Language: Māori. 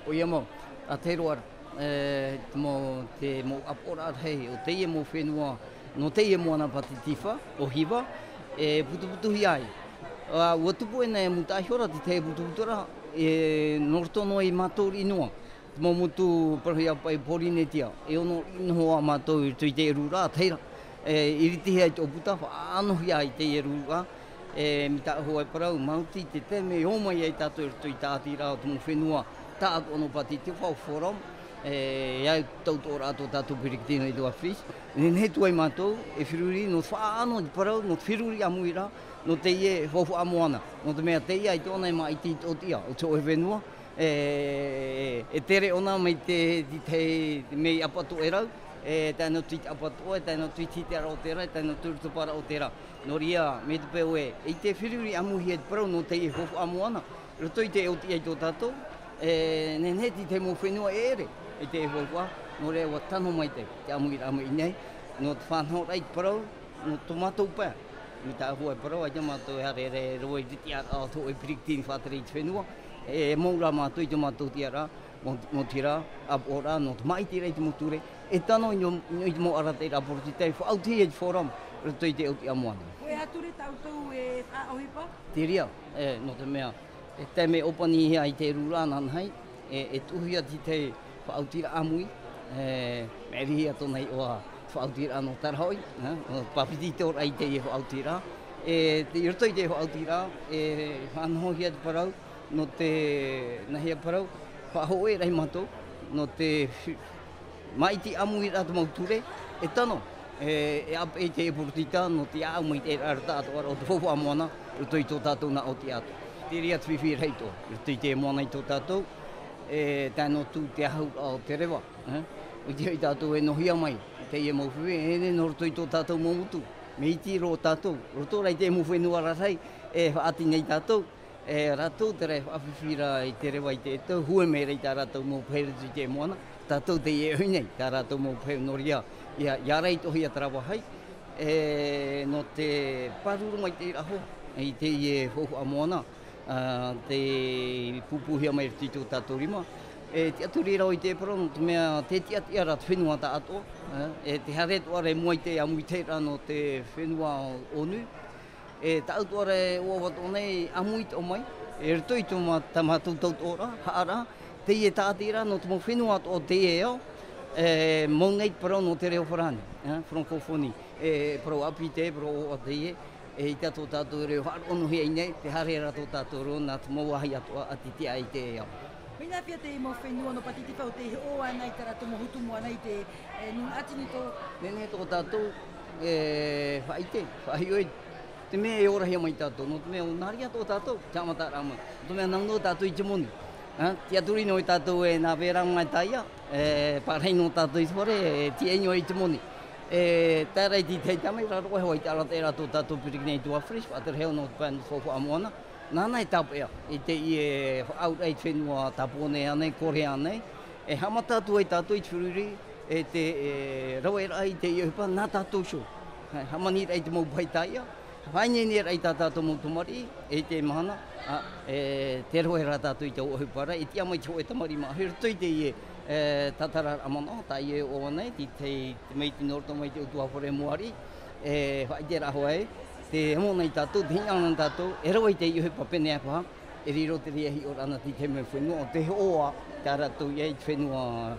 O ia mo, a te roa, mo te mo apora hei, o te ia mo whenua, no te ia moana patitifa, o hiva, putu hi ai. Ua tupu e nei mutahiora te putuputura, nortono i mātou inua. Mo mutu parahi apa i Porinetia, e ono inoa mātou i tui te rūra, teira. Iriti hea i tō puta, whaano hi ai te rūra, mi tā hoa e parau, mauti te me omai ai tātou i tui tātira o tumu whenua, tā ono pati te whau forum, iau tau tō rātou tātou pirikitino i tua fish. Nei tuai mātou, e whiruri, no whaano i parau, no whiruri amuira, no te ie hofu amoana, no te mea te ia i tōna i mai ti tōtia, o tō e whenua, e tere ona mai te mei apatu e rau, taino tui te apatu e, taino tui te ara o tera, taino tui te para o tera. No ria, me te peo e, i te whiruri amuhi e te parau, no te ie hofu amoana, roto i te oti ai tō tātou, ne te mo whenua e ere, i te hua, no rea wa tano mai te amuhi rama i nei, no te whanau rai parau, no tomatou pā. Mi tā hua e parau, a te mātou e hare roi riti ara o tō e pirikitini whātere i te whenua, maura mātou i te mātou tiara, mo tira, apora, no te mai tira i te moture, e tano i te mo arate i raporo te tei, whaauti e te forum, roto i te uti amoana. Koe ature tautou e whaohipa? Te ria, no te mea, e te me opani hea i te rūra nanhai, e tuhia ti te whautira amui, me rihia tonei oa whautira no tarahoi, papiti tōra i te whautira, te roto i te whautira, whanhohia te parau, no te nahia parau, whahoe rei mato, no te maiti amui rata mauture, e tano, ap e te epurtita, no te aumui te rarata atoara o te fofu amoana, roto i tō tātou na o te ato. Te ria tuiwhi reito, roto i te moana i tō tātou, tēnō tū te ahau o te rewa. O te hei tātou e nohia mai, te ia mawhiwe, no roto i tō tātou momutu, me iti ro tātou, roto rei te mawhenua rarai, whaati nei tātou, rātou te rei whawhiwhira i te rewa i te etau, hue me rei tā rātou mawheretu i te moana, tātou te ie hui nei, tā rātou mawheretu noria, ia rei tohi a tarawa hai, no te paruru mai te raho, i te ie hohu a moana, te pupuhia mai riti tō tātou rima, te aturi rau i te paro, no te mea te tia rāt whenua tā ato, te haretua re mua i te amui teira no te whenua onu, ta autua re ua wato nei amui te o mai, rito i tō mātou tautora, haara, te ie tātira no te mo whenua o te eo, mō nei paro no te reo wharani, francophonie, paro api te, paro o te ie, i tātou tātou reo haro ono hea i nei, te hare ra tō tātou ro, nā te mauahi atua ati te ai te eo. Mina pia te mo whenua no patiti whau te o ana i te rato mo hutu mo ana i te nun atini tō? Nene tō tātou, whaite, whaioi, te mea e ora hea mai tātou, no te mea o nāria tō tātou, tāmata rāma, no te mea nangno tātou i te moni. Te aturi no i tātou e nā wērang mai taia, pārhei no tātou i thore, ti eño i te moni. Tārai ti tei tamai, raro e hoa i tāra te rato tātou piriknei tua fresh, whater heo no te pānu whofu amoana, nāna e tāpu ea, i te i au rei whenua tāpone anei, kore anei, hama tātou e tātou i te whiruri, te rau e rai te i upa, nā tātou sho. Hama ni rei te mau pai taia, haine ni rei tā tātou mau tumari, te mahana, te roe rā tātou i te ohupara, te amai te hoe tamari maa, hirto i te i tatara amana, tā i o anei, te mei te norto mai te utua hore muari, whai te raho ai, te amona i tātou, te hinana tātou, e rawa i te iuhe papene apa, e riro te riahi o rana ti te me whenua, o te hoa, tā rātou i te whenua